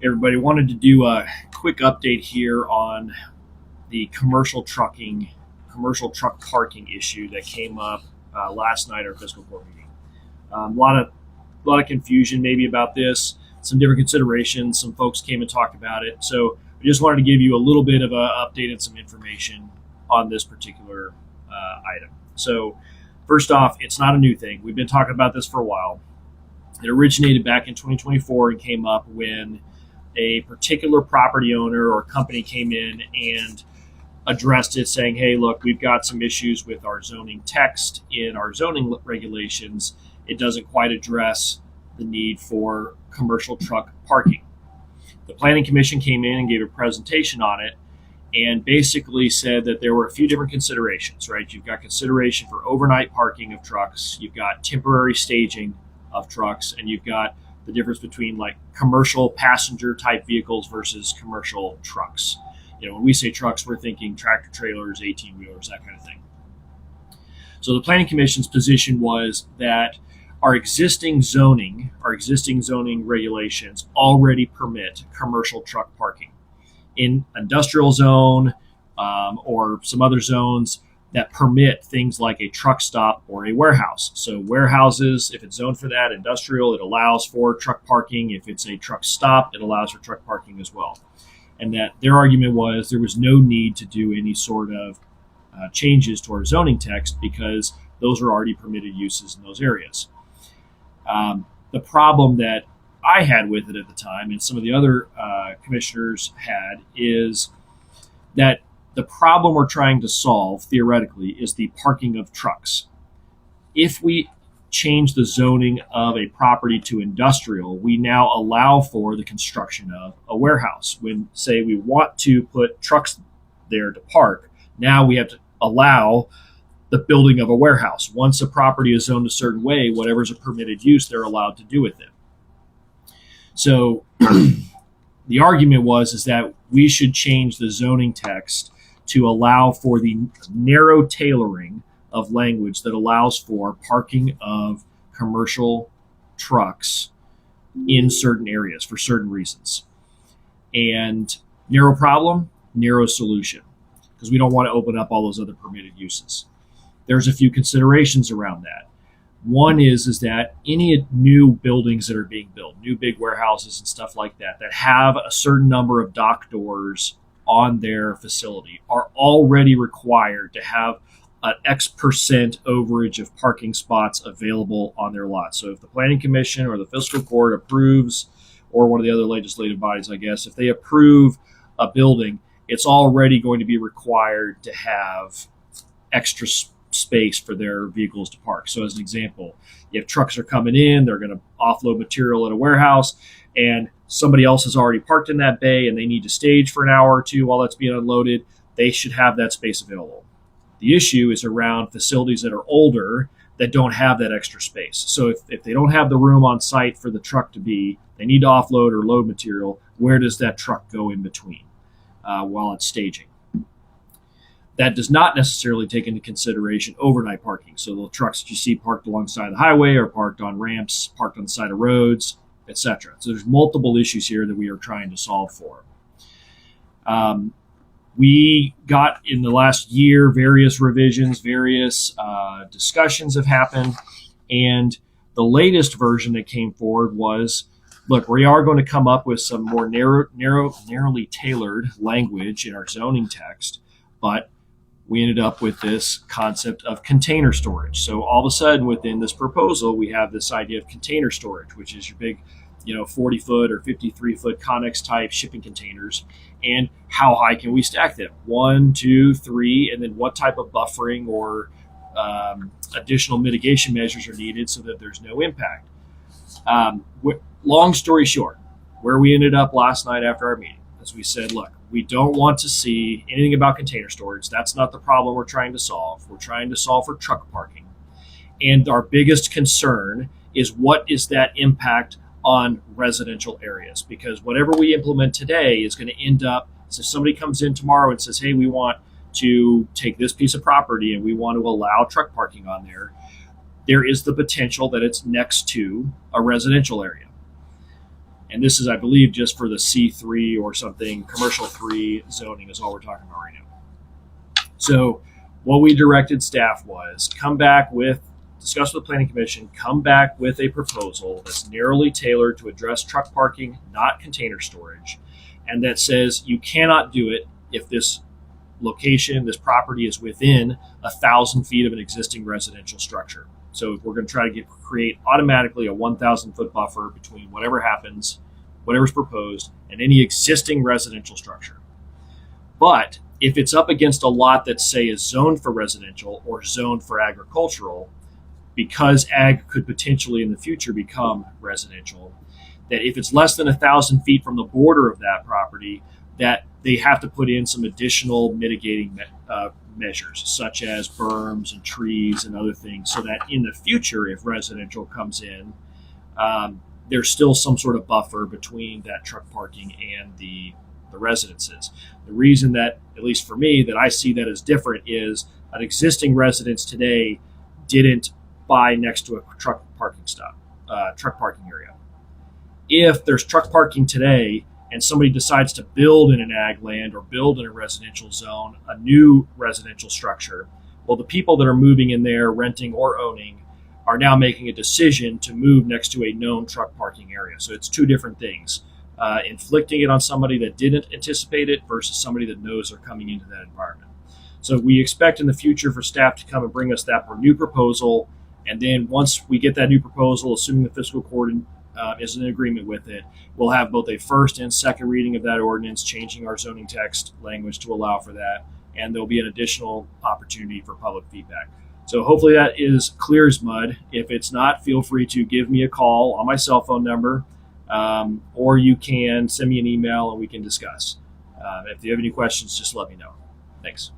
Everybody, wanted to do a quick update here on the commercial truck parking issue that came up last night at our fiscal court meeting. A lot of confusion maybe about this, some different considerations. Some folks came and talked about it. So I just wanted to give you a little bit of an update and some information on this particular item. So first off, it's not a new thing. We've been talking about this for a while. It originated back in 2024 and came up when a particular property owner or company came in and addressed it, saying, hey, look, we've got some issues with our zoning text in our zoning regulations. It doesn't quite address the need for commercial truck parking. The Planning Commission came in and gave a presentation on it and basically said that there were a few different considerations, right? You've got consideration for overnight parking of trucks, you've got temporary staging of trucks, and you've got the difference between like commercial passenger type vehicles versus commercial trucks. When we say trucks, we're thinking tractor trailers, 18-wheelers, that kind of thing. So the Planning Commission's position was that our existing zoning regulations already permit commercial truck parking. In industrial zone or some other zones that permit things like a truck stop or a warehouse. So warehouses, if it's zoned for that, industrial, it allows for truck parking. If it's a truck stop, it allows for truck parking as well. And that their argument was there was no need to do any sort of changes to our zoning text because those are already permitted uses in those areas. The problem that I had with it at the time, and some of the other commissioners had, is that the problem we're trying to solve theoretically is the parking of trucks. If we change the zoning of a property to industrial, we now allow for the construction of a warehouse. When, say, we want to put trucks there to park, now we have to allow the building of a warehouse. Once a property is zoned a certain way, whatever's a permitted use, they're allowed to do with it. So the argument is that we should change the zoning text to allow for the narrow tailoring of language that allows for parking of commercial trucks in certain areas for certain reasons. And narrow problem, narrow solution, because we don't want to open up all those other permitted uses. There's a few considerations around that. One is that any new buildings that are being built, new big warehouses and stuff like that, that have a certain number of dock doors on their facility are already required to have an X% overage of parking spots available on their lot. So if the Planning Commission or the Fiscal Court approves, or one of the other legislative bodies, I guess, if they approve a building, it's already going to be required to have extra space for their vehicles to park. So as an example, if trucks are coming in, they're going to offload material at a warehouse, and somebody else has already parked in that bay and they need to stage for an hour or two while that's being unloaded, they should have that space available. The issue is around facilities that are older that don't have that extra space. So if they don't have the room on site for the truck to be, they need to offload or load material, where does that truck go in between while it's staging? That does not necessarily take into consideration overnight parking. So the trucks that you see parked alongside the highway or parked on ramps, parked on the side of roads, etc. So there's multiple issues here that we are trying to solve for. We got in the last year various revisions, various discussions have happened, and the latest version that came forward was, look, we are going to come up with some more narrowly tailored language in our zoning text, but we ended up with this concept of container storage. So all of a sudden within this proposal, we have this idea of container storage, which is your big 40-foot or 53-foot Connex type shipping containers. And how high can we stack them? 1, 2, 3, and then what type of buffering or additional mitigation measures are needed so that there's no impact. Long story short, where we ended up last night after our meeting, as we said, look, we don't want to see anything about container storage. That's not the problem we're trying to solve. We're trying to solve for truck parking. And our biggest concern is what is that impact on residential areas? Because whatever we implement today is going to end up, so if somebody comes in tomorrow and says, hey, we want to take this piece of property and we want to allow truck parking on there, there is the potential that it's next to a residential area. And this is, I believe, just for the C3 or something, commercial 3 zoning is all we're talking about right now. So what we directed staff was discuss with the planning commission, come back with a proposal that's narrowly tailored to address truck parking, not container storage, and that says you cannot do it if this this property is within 1,000 feet of an existing residential structure. So we're going to try to create automatically a 1,000 foot buffer between whatever happens, whatever's proposed, and any existing residential structure. But if it's up against a lot that, say, is zoned for residential or zoned for agricultural, because ag could potentially in the future become residential, that if it's less than 1,000 feet from the border of that property, that they have to put in some additional mitigating measures, such as berms and trees and other things, so that in the future, if residential comes in, there's still some sort of buffer between that truck parking and the residences. The reason that, at least for me, that I see that as different is an existing residence today didn't buy next to a truck parking area. If there's truck parking today and somebody decides to build in an ag land or build in a residential zone, a new residential structure, well, the people that are moving in there, renting or owning, are now making a decision to move next to a known truck parking area. So it's two different things. Inflicting it on somebody that didn't anticipate it versus somebody that knows they're coming into that environment. So we expect in the future for staff to come and bring us that new proposal. And then once we get that new proposal, assuming the fiscal court is in agreement with it, we'll have both a first and second reading of that ordinance, changing our zoning text language to allow for that. And there'll be an additional opportunity for public feedback. So hopefully that is clear as mud. If it's not, feel free to give me a call on my cell phone number, or you can send me an email and we can discuss. If you have any questions, just let me know. Thanks.